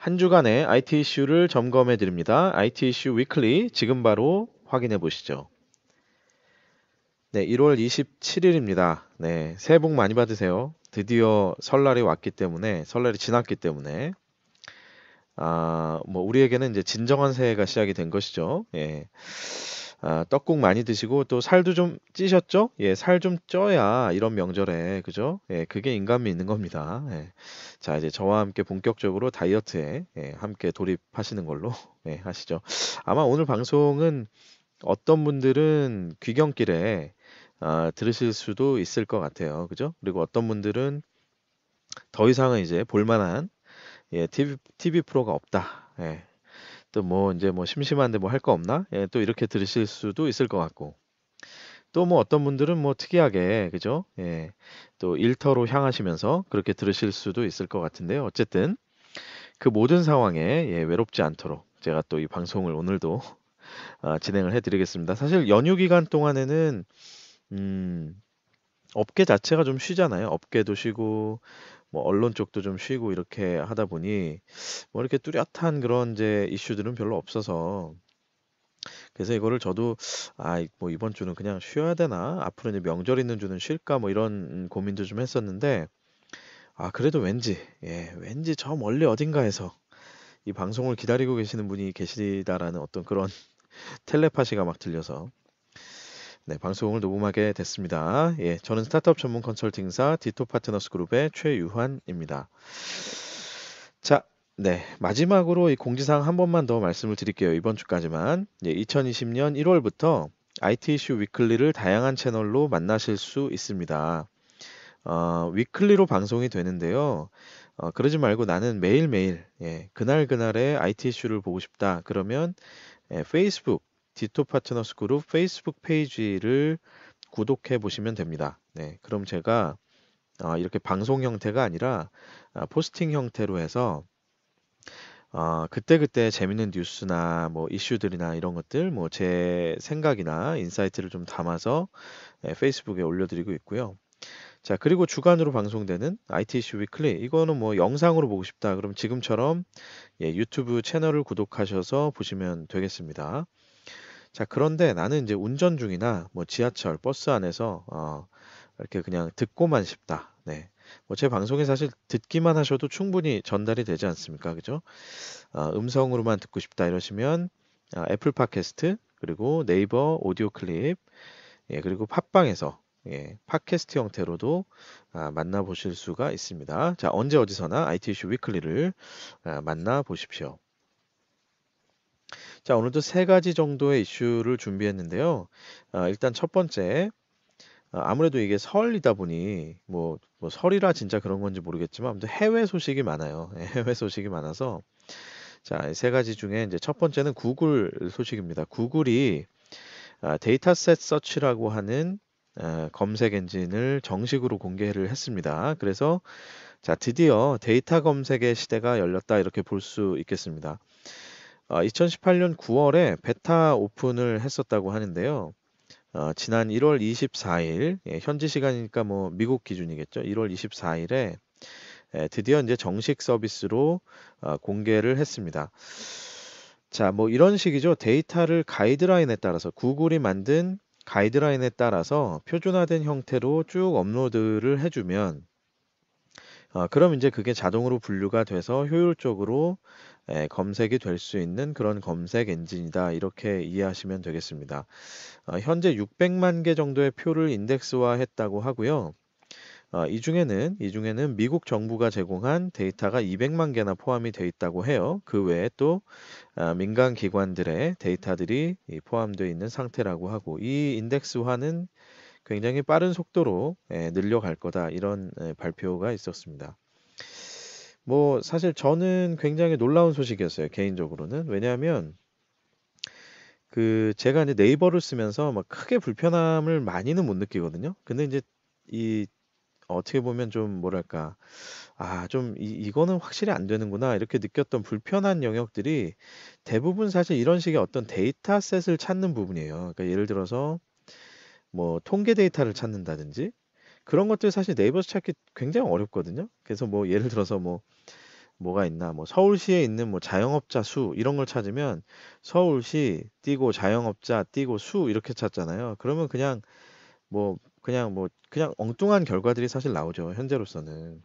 한 주간의 IT 이슈를 점검해 드립니다. IT 이슈 위클리 지금 바로 확인해 보시죠. 네, 1월 27일입니다. 네, 새해 복 많이 받으세요. 드디어 설날이 왔기 때문에, 설날이 지났기 때문에, 뭐, 우리에게는 이제 진정한 새해가 시작이 된 것이죠. 예. 떡국 많이 드시고 또 살도 좀 찌셨죠? 예, 살 좀 쪄야 이런 명절에, 그죠? 예, 그게 인간미 있는 겁니다. 예. 자, 이제 저와 함께 본격적으로 다이어트에 함께 돌입하시는 걸로 하시죠. 아마 오늘 방송은 어떤 분들은 귀경길에 들으실 수도 있을 것 같아요. 그죠? 그리고 어떤 분들은 더 이상은 이제 볼만한 TV 프로가 없다. 예. 또 뭐 이제 뭐 심심한데 뭐 할 거 없나? 예, 또 이렇게 들으실 수도 있을 것 같고. 또 뭐 어떤 분들은 뭐 특이하게 그죠? 예. 또 일터로 향하시면서 그렇게 들으실 수도 있을 것 같은데요. 어쨌든 그 모든 상황에 외롭지 않도록 제가 또 이 방송을 오늘도 진행을 해드리겠습니다. 사실 연휴 기간 동안에는 음, 업계 자체가 좀 쉬잖아요. 업계도 쉬고 뭐 언론 쪽도 좀 쉬고 이렇게 하다 보니 뭐 이렇게 뚜렷한 그런 이제 이슈들은 별로 없어서 그래서 이거를 저도 뭐 이번 주는 그냥 쉬어야 되나? 앞으로 이제 명절 있는 주는 쉴까? 뭐 이런 고민도 좀 했었는데 그래도 왠지 저 멀리 어딘가에서 이 방송을 기다리고 계시는 분이 계시다라는 어떤 그런 텔레파시가 막 들려서 네, 방송을 녹음하게 됐습니다. 예, 저는 스타트업 전문 컨설팅사 디토 파트너스 그룹의 최유환입니다. 자, 네, 마지막으로 이 공지사항 한 번만 더 말씀을 드릴게요. 이번 주까지만. 2020년 1월부터 IT 이슈 위클리를 다양한 채널로 만나실 수 있습니다. 위클리로 방송이 되는데요. 그러지 말고 나는 매일매일, 그날그날의 IT 이슈를 보고 싶다. 그러면 페이스북, 디토 파트너스 그룹 페이스북 페이지를 구독해 보시면 됩니다. 네, 그럼 제가 이렇게 방송 형태가 아니라 포스팅 형태로 해서 그때그때 재밌는 뉴스나 뭐 이슈들이나 이런 것들, 뭐 제 생각이나 인사이트를 좀 담아서 페이스북에 올려드리고 있고요. 자, 그리고 주간으로 방송되는 IT 이슈 위클리, 이거는 뭐 영상으로 보고 싶다. 그럼 지금처럼 유튜브 채널을 구독하셔서 보시면 되겠습니다. 자, 그런데 나는 이제 운전 중이나 뭐 지하철, 버스 안에서 이렇게 그냥 듣고만 싶다. 네. 뭐 제 방송에 사실 듣기만 하셔도 충분히 전달이 되지 않습니까? 그죠? 음성으로만 듣고 싶다 이러시면 애플 팟캐스트 그리고 네이버 오디오 클립 그리고 팟빵에서 팟캐스트 형태로도 만나보실 수가 있습니다. 자, 언제 어디서나 IT 이슈 위클리를 만나보십시오. 자, 오늘도 세 가지 정도의 이슈를 준비했는데요. 일단 첫 번째, 아무래도 이게 설이다 보니 뭐 설이라 진짜 그런 건지 모르겠지만 아무튼 해외 소식이 많아요. 해외 소식이 많아서 자, 세 가지 중에 이제 첫 번째는 구글 소식입니다. 구글이 데이터셋 서치라고 하는 검색 엔진을 정식으로 공개를 했습니다. 그래서 자, 드디어 데이터 검색의 시대가 열렸다 이렇게 볼 수 있겠습니다. 2018년 9월에 베타 오픈을 했었다고 하는데요. 지난 1월 24일, 현지 시간이니까 뭐 미국 기준이겠죠. 1월 24일에 드디어 이제 정식 서비스로 공개를 했습니다. 자, 뭐 이런 식이죠. 데이터를 가이드라인에 따라서 구글이 만든 가이드라인에 따라서 표준화된 형태로 쭉 업로드를 해주면 그럼 이제 그게 자동으로 분류가 돼서 효율적으로 검색이 될 수 있는 그런 검색 엔진이다. 이렇게 이해하시면 되겠습니다. 현재 600만 개 정도의 표를 인덱스화했다고 하고요. 이 중에는 미국 정부가 제공한 데이터가 200만 개나 포함이 되어 있다고 해요. 그 외에 또 민간 기관들의 데이터들이 포함되어 있는 상태라고 하고 이 인덱스화는 굉장히 빠른 속도로 늘려갈 거다. 이런 발표가 있었습니다. 뭐 사실 저는 굉장히 놀라운 소식이었어요. 개인적으로는. 왜냐하면 그 제가 이제 네이버를 쓰면서 막 크게 불편함을 많이는 못 느끼거든요. 근데 이제 이 어떻게 보면 좀 뭐랄까 좀 이거는 확실히 안 되는구나 이렇게 느꼈던 불편한 영역들이 대부분 사실 이런 식의 어떤 데이터셋을 찾는 부분이에요. 그러니까 예를 들어서 뭐 통계 데이터를 찾는다든지 그런 것들 사실 네이버에서 찾기 굉장히 어렵거든요. 그래서 뭐 예를 들어서 뭐 뭐가 있나? 뭐 서울시에 있는 뭐 자영업자 수 이런 걸 찾으면 서울시 띄고 자영업자 띄고 수 이렇게 찾잖아요. 그러면 그냥 엉뚱한 결과들이 사실 나오죠. 현재로서는.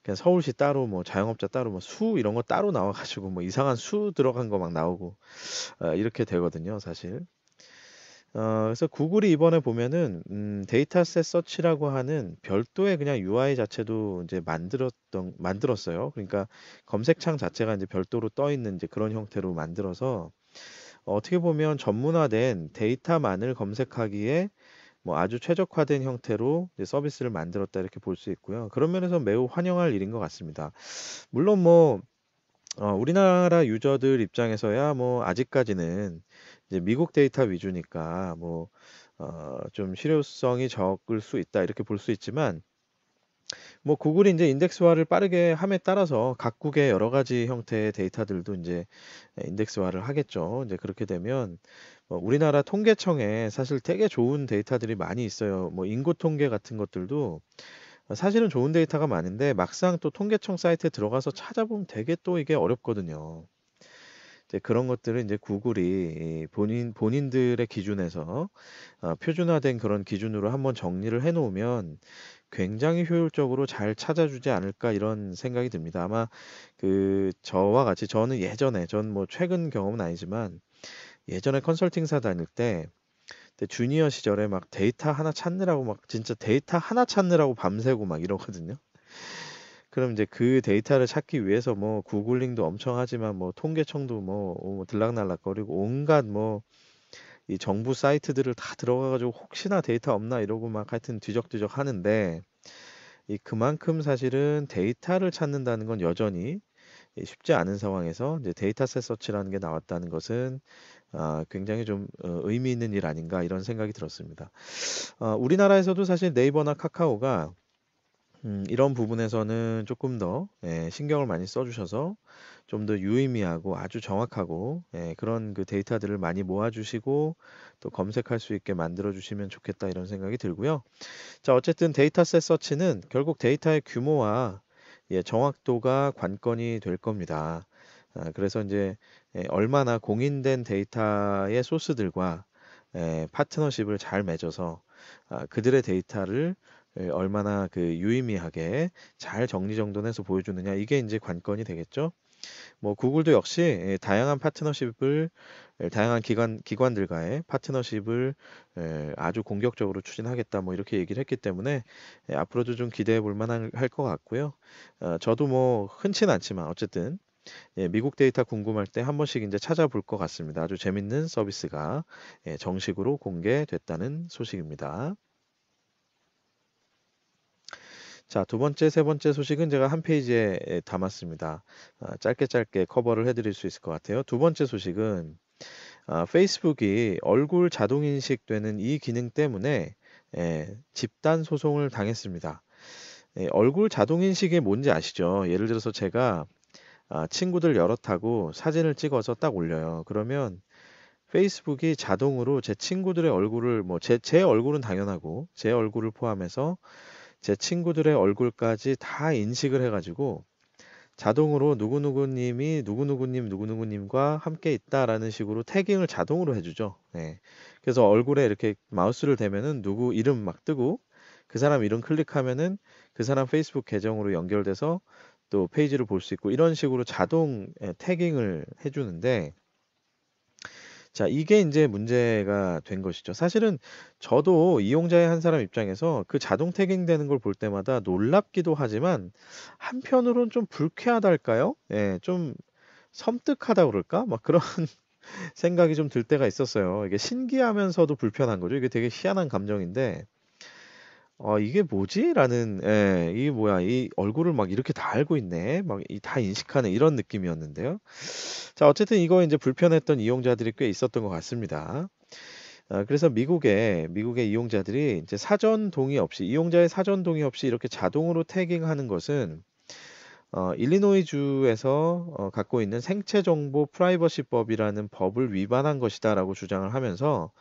그냥 서울시 따로 뭐 자영업자 따로 뭐 수 이런 거 따로 나와가지고 뭐 이상한 수 들어간 거 막 나오고 이렇게 되거든요, 사실. 그래서 구글이 이번에 보면은 데이터셋 서치라고 하는 별도의 그냥 UI 자체도 이제 만들었어요. 그러니까 검색창 자체가 이제 별도로 떠 있는 이제 그런 형태로 만들어서 어떻게 보면 전문화된 데이터만을 검색하기에 뭐 아주 최적화된 형태로 이제 서비스를 만들었다 이렇게 볼 수 있고요. 그런 면에서 매우 환영할 일인 것 같습니다. 물론 뭐 우리나라 유저들 입장에서야 뭐 아직까지는 이제 미국 데이터 위주니까 뭐 좀 실효성이 적을 수 있다 이렇게 볼 수 있지만 뭐 구글이 이제 인덱스화를 빠르게 함에 따라서 각국의 여러 가지 형태의 데이터들도 이제 인덱스화를 하겠죠. 이제 그렇게 되면 우리나라 통계청에 사실 되게 좋은 데이터들이 많이 있어요. 뭐 인구 통계 같은 것들도 사실은 좋은 데이터가 많은데 막상 또 통계청 사이트에 들어가서 찾아보면 되게 또 이게 어렵거든요. 이제 그런 것들을 이제 구글이 이 본인들의 기준에서 표준화된 그런 기준으로 한번 정리를 해 놓으면 굉장히 효율적으로 잘 찾아주지 않을까 이런 생각이 듭니다. 아마 저와 같이 저는 예전에 전 뭐 최근 경험은 아니지만 예전에 컨설팅사 다닐 때 그때 주니어 시절에 막 데이터 하나 찾느라고 막 진짜 데이터 하나 찾느라고 밤새고 막 이러거든요. 그럼 이제 그 데이터를 찾기 위해서 뭐 구글링도 엄청 하지만 뭐 통계청도 뭐 들락날락거리고 온갖 뭐 이 정부 사이트들을 다 들어가 가지고 혹시나 데이터 없나 이러고 막 하여튼 뒤적뒤적 하는데 이 그만큼 사실은 데이터를 찾는다는 건 여전히 쉽지 않은 상황에서 이제 데이터셋 서치라는 게 나왔다는 것은 굉장히 좀 의미 있는 일 아닌가 이런 생각이 들었습니다. 우리나라에서도 사실 네이버나 카카오가 이런 부분에서는 조금 더 신경을 많이 써주셔서 좀 더 유의미하고 아주 정확하고 그런 그 데이터들을 많이 모아주시고 또 검색할 수 있게 만들어주시면 좋겠다 이런 생각이 들고요. 자, 어쨌든 데이터셋 서치는 결국 데이터의 규모와 정확도가 관건이 될 겁니다. 그래서 이제 얼마나 공인된 데이터의 소스들과 파트너십을 잘 맺어서 그들의 데이터를 얼마나 유의미하게 잘 정리정돈해서 보여주느냐 이게 이제 관건이 되겠죠. 뭐 구글도 역시 다양한 파트너십을 다양한 기관들과의 파트너십을 아주 공격적으로 추진하겠다 뭐 이렇게 얘기를 했기 때문에 앞으로도 좀 기대해 볼 만한 할 것 같고요. 저도 뭐 흔치는 않지만 어쨌든 미국 데이터 궁금할 때 한 번씩 이제 찾아볼 것 같습니다. 아주 재밌는 서비스가 정식으로 공개됐다는 소식입니다. 자, 두 번째, 세 번째 소식은 제가 한 페이지에 담았습니다. 짧게 짧게 커버를 해드릴 수 있을 것 같아요. 두 번째 소식은 페이스북이 얼굴 자동 인식되는 이 기능 때문에 집단 소송을 당했습니다. 얼굴 자동 인식이 뭔지 아시죠? 예를 들어서 제가 친구들 여럿하고 사진을 찍어서 딱 올려요. 그러면 페이스북이 자동으로 제 친구들의 얼굴을 뭐 제 얼굴은 당연하고 제 얼굴을 포함해서 제 친구들의 얼굴까지 다 인식을 해가지고 자동으로 누구누구님이 누구누구님과 함께 있다라는 식으로 태깅을 자동으로 해주죠. 네. 그래서 얼굴에 이렇게 마우스를 대면은 누구 이름 막 뜨고 그 사람 이름 클릭하면은 그 사람 페이스북 계정으로 연결돼서 또 페이지를 볼 수 있고 이런 식으로 자동 태깅을 해주는데 자, 이게 이제 문제가 된 것이죠. 사실은 저도 이용자의 한 사람 입장에서 그 자동 태깅되는 걸 볼 때마다 놀랍기도 하지만 한편으로는 좀 불쾌하달까요? 예, 좀 섬뜩하다 그럴까? 막 그런 생각이 좀 들 때가 있었어요. 이게 신기하면서도 불편한 거죠. 이게 되게 희한한 감정인데, 이게 뭐지? 라는, 이게 뭐야? 이 얼굴을 막 이렇게 다 알고 있네. 막 다 인식하는 이런 느낌이었는데요. 자, 어쨌든 이거 이제 불편했던 이용자들이 꽤 있었던 것 같습니다. 그래서 미국의 이용자들이 이제 사전 동의 없이 이용자의 사전 동의 없이 이렇게 자동으로 태깅하는 것은 일리노이 주에서 갖고 있는 생체 정보 프라이버시법이라는 법을 위반한 것이다라고 주장을 하면서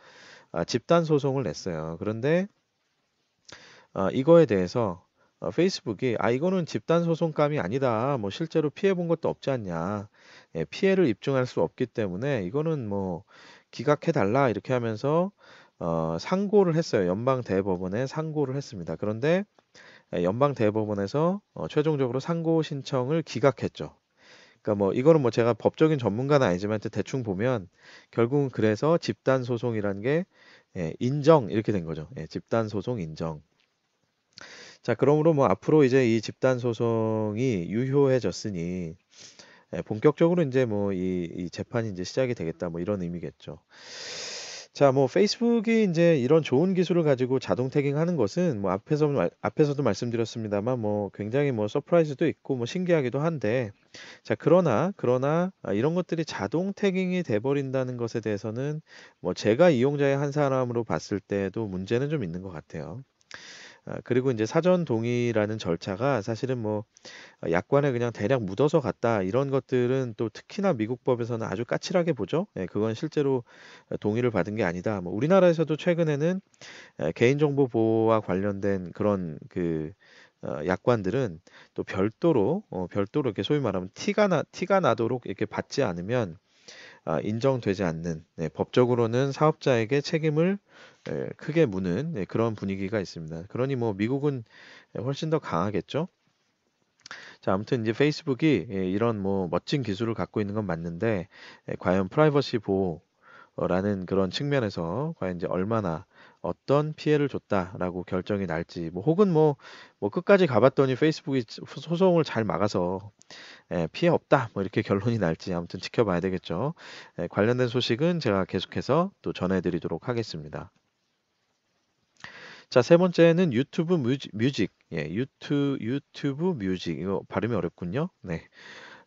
집단 소송을 냈어요. 그런데 이거에 대해서 페이스북이 이거는 집단 소송감이 아니다. 뭐 실제로 피해 본 것도 없지 않냐. 예, 피해를 입증할 수 없기 때문에 이거는 뭐 기각해 달라 이렇게 하면서 상고를 했어요. 연방 대법원에 상고를 했습니다. 그런데 연방 대법원에서 최종적으로 상고 신청을 기각했죠. 그러니까 뭐 이거는 뭐 제가 법적인 전문가는 아니지만 대충 보면 결국은 그래서 집단 소송이라는 게 인정 이렇게 된 거죠. 예, 집단 소송 인정. 자, 그러므로 뭐 앞으로 이제 이 집단 소송이 유효해졌으니 본격적으로 이제 뭐 이 재판이 이제 시작이 되겠다 뭐 이런 의미겠죠. 자, 뭐 페이스북이 이제 이런 좋은 기술을 가지고 자동 태깅하는 것은 뭐 앞에서도 말씀드렸습니다만 뭐 굉장히 뭐 서프라이즈도 있고 뭐 신기하기도 한데 자, 그러나 이런 것들이 자동 태깅이 돼 버린다는 것에 대해서는 뭐 제가 이용자의 한 사람으로 봤을 때도 문제는 좀 있는 것 같아요. 그리고 이제 사전 동의라는 절차가 사실은 뭐 약관에 그냥 대략 묻어서 갔다 이런 것들은 또 특히나 미국 법에서는 아주 까칠하게 보죠. 예, 그건 실제로 동의를 받은 게 아니다. 뭐 우리나라에서도 최근에는 개인정보 보호와 관련된 그런 약관들은 또 별도로 이렇게 소위 말하면 티가 나도록 이렇게 받지 않으면 인정되지 않는 법적으로는 사업자에게 책임을 크게 무는 그런 분위기가 있습니다. 그러니 뭐 미국은 훨씬 더 강하겠죠. 자, 아무튼 이제 페이스북이 이런 뭐 멋진 기술을 갖고 있는 건 맞는데 과연 프라이버시 보호라는 그런 측면에서 과연 이제 얼마나 어떤 피해를 줬다라고 결정이 날지 뭐 혹은 뭐 끝까지 가봤더니 페이스북이 소송을 잘 막아서 피해 없다 뭐 이렇게 결론이 날지 아무튼 지켜봐야 되겠죠. 관련된 소식은 제가 계속해서 또 전해드리도록 하겠습니다. 자, 세 번째는 유튜브 뮤직. 예, 유튜브 뮤직. 이거 발음이 어렵군요. 네.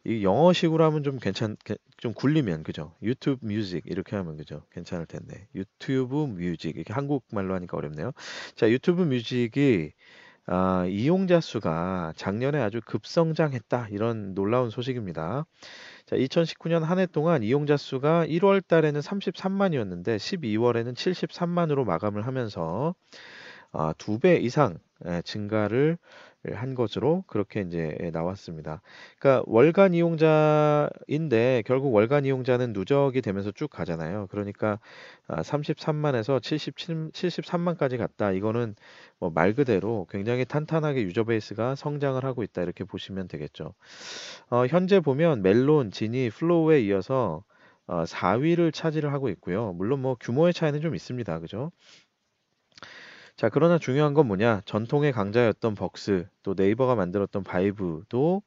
이 영어식으로 하면 좀 굴리면, 그죠? 유튜브 뮤직. 이렇게 하면, 그죠? 괜찮을 텐데. 유튜브 뮤직. 이렇게 한국말로 하니까 어렵네요. 자, 유튜브 뮤직이, 이용자 수가 작년에 아주 급성장했다. 이런 놀라운 소식입니다. 자, 2019년 한 해 동안 이용자 수가 1월 달에는 33만이었는데 12월에는 73만으로 마감을 하면서 2배 이상 증가를 한 것으로 그렇게 이제 나왔습니다. 그러니까 월간 이용자인데 결국 월간 이용자는 누적이 되면서 쭉 가잖아요. 그러니까 33만에서 73만까지 갔다. 이거는 뭐 말 그대로 굉장히 탄탄하게 유저 베이스가 성장을 하고 있다. 이렇게 보시면 되겠죠. 현재 보면 멜론, 지니, 플로우에 이어서 4위를 차지를 하고 있고요. 물론 뭐 규모의 차이는 좀 있습니다. 그죠? 자, 그러나 중요한 건 뭐냐? 전통의 강자였던 벅스, 또 네이버가 만들었던 바이브도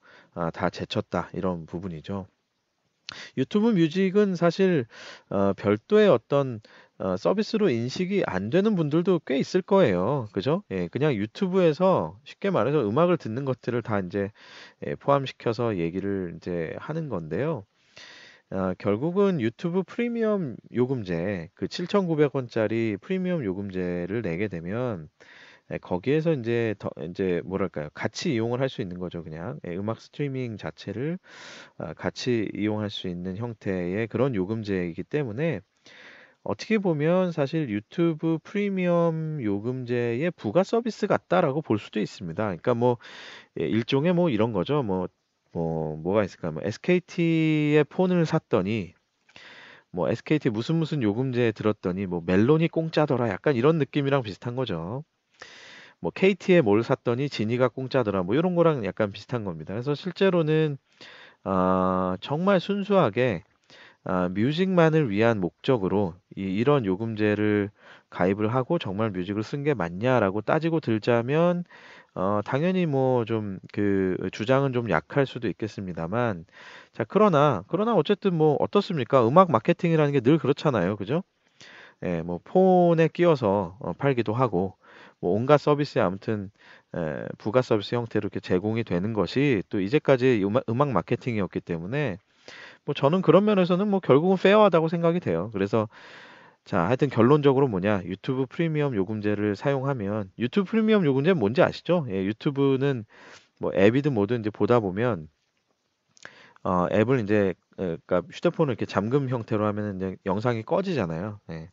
다 제쳤다. 이런 부분이죠. 유튜브 뮤직은 사실 별도의 어떤 서비스로 인식이 안 되는 분들도 꽤 있을 거예요. 그죠? 예, 그냥 유튜브에서 쉽게 말해서 음악을 듣는 것들을 다 이제 포함시켜서 얘기를 이제 하는 건데요. 결국은 유튜브 프리미엄 요금제, 그 7,900원짜리 프리미엄 요금제를 내게 되면 거기에서 이제 뭐랄까요? 같이 이용을 할 수 있는 거죠, 그냥. 음악 스트리밍 자체를 같이 이용할 수 있는 형태의 그런 요금제이기 때문에 어떻게 보면 사실 유튜브 프리미엄 요금제의 부가 서비스 같다라고 볼 수도 있습니다. 그러니까 뭐 일종의 뭐 이런 거죠. 뭐가 있을까? 뭐 SKT의 폰을 샀더니 뭐 SKT 무슨 요금제에 들었더니 뭐 멜론이 공짜더라. 약간 이런 느낌이랑 비슷한 거죠. 뭐 KT에 뭘 샀더니 지니가 공짜더라. 뭐 이런 거랑 약간 비슷한 겁니다. 그래서 실제로는 정말 순수하게 뮤직만을 위한 목적으로 이런 요금제를 가입을 하고 정말 뮤직을 쓴 게 맞냐라고 따지고 들자면 당연히 뭐 좀 그 주장은 좀 약할 수도 있겠습니다만 자, 그러나 어쨌든 뭐 어떻습니까? 음악 마케팅이라는 게 늘 그렇잖아요. 그죠? 예, 뭐 폰에 끼워서 팔기도 하고 뭐 온갖 서비스에 아무튼 부가 서비스 형태로 이렇게 제공이 되는 것이 또 이제까지 음악 마케팅이었기 때문에 뭐 저는 그런 면에서는 뭐 결국은 페어하다고 생각이 돼요. 그래서 자, 하여튼 결론적으로 뭐냐? 유튜브 프리미엄 요금제를 사용하면 유튜브 프리미엄 요금제 뭔지 아시죠? 예, 유튜브는 뭐 앱이든 뭐든 이제 보다 보면 앱을 이제 그러니까 휴대폰을 이렇게 잠금 형태로 하면은 이제 영상이 꺼지잖아요. 예.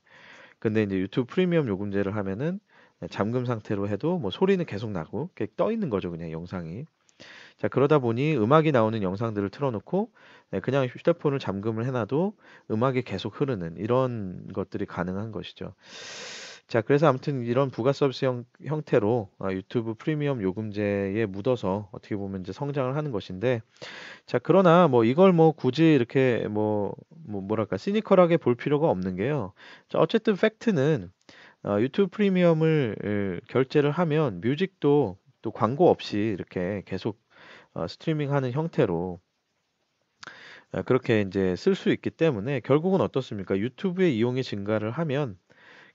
근데 이제 유튜브 프리미엄 요금제를 하면은 잠금 상태로 해도 뭐 소리는 계속 나고 이렇게 떠 있는 거죠, 그냥 영상이. 자, 그러다 보니 음악이 나오는 영상들을 틀어놓고 그냥 휴대폰을 잠금을 해놔도 음악이 계속 흐르는 이런 것들이 가능한 것이죠. 자, 그래서 아무튼 이런 부가 서비스 형태로 유튜브 프리미엄 요금제에 묻어서 어떻게 보면 이제 성장을 하는 것인데, 자, 그러나 뭐 이걸 뭐 굳이 이렇게 뭐랄까 시니컬하게 볼 필요가 없는 게요. 자, 어쨌든 팩트는 유튜브 프리미엄을 결제를 하면 뮤직도 또 광고 없이 이렇게 계속 스트리밍하는 형태로 그렇게 이제 쓸 수 있기 때문에 결국은 어떻습니까? 유튜브의 이용이 증가를 하면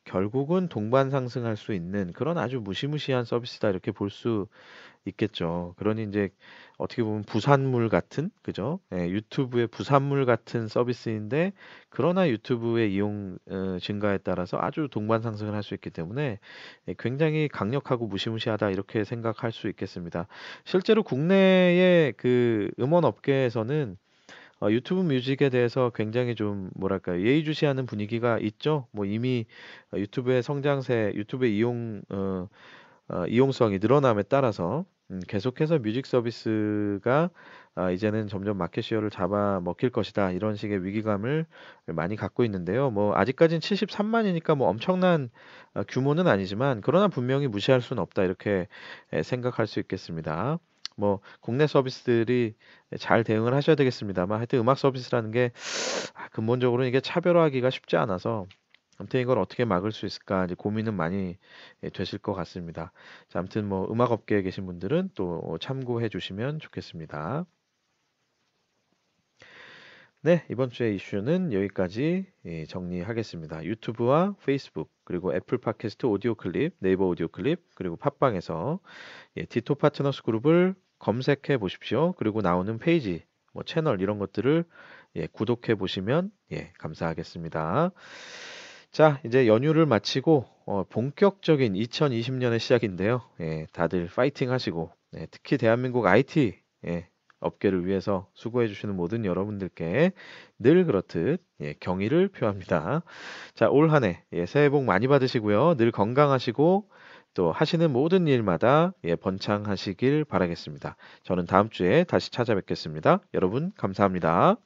결국은 동반 상승할 수 있는 그런 아주 무시무시한 서비스다 이렇게 볼 수 있겠죠. 그러니 이제 어떻게 보면 부산물 같은, 그죠? 예, 유튜브의 부산물 같은 서비스인데 그러나 유튜브의 이용 증가에 따라서 아주 동반 상승을 할 수 있기 때문에 굉장히 강력하고 무시무시하다 이렇게 생각할 수 있겠습니다. 실제로 국내의 그 음원 업계에서는 유튜브 뮤직에 대해서 굉장히 좀 뭐랄까 예의주시하는 분위기가 있죠. 뭐 이미 유튜브의 성장세, 유튜브의 이용성이 늘어남에 따라서 계속해서 뮤직 서비스가 이제는 점점 마켓 시어를 잡아먹힐 것이다. 이런 식의 위기감을 많이 갖고 있는데요. 뭐 아직까지는 73만이니까 뭐 엄청난 규모는 아니지만 그러나 분명히 무시할 수는 없다. 이렇게 생각할 수 있겠습니다. 뭐 국내 서비스들이 잘 대응을 하셔야 되겠습니다만 하여튼 음악 서비스라는 게 근본적으로 이게 차별화하기가 쉽지 않아서 아무튼 이걸 어떻게 막을 수 있을까 이제 고민은 많이 되실 것 같습니다. 자, 아무튼 뭐 음악 업계에 계신 분들은 또 참고해 주시면 좋겠습니다. 네, 이번 주의 이슈는 여기까지 정리하겠습니다. 유튜브와 페이스북, 그리고 애플 팟캐스트 오디오 클립, 네이버 오디오 클립, 그리고 팟빵에서 디토 파트너스 그룹을 검색해 보십시오. 그리고 나오는 페이지, 뭐 채널 이런 것들을 구독해 보시면 감사하겠습니다. 자, 이제 연휴를 마치고 본격적인 2020년의 시작인데요. 다들 파이팅 하시고 특히 대한민국 IT 업계를 위해서 수고해 주시는 모든 여러분들께 늘 그렇듯 경의를 표합니다. 자, 올 한 해 새해 복 많이 받으시고요. 늘 건강하시고 또 하시는 모든 일마다 번창하시길 바라겠습니다. 저는 다음 주에 다시 찾아뵙겠습니다. 여러분 감사합니다.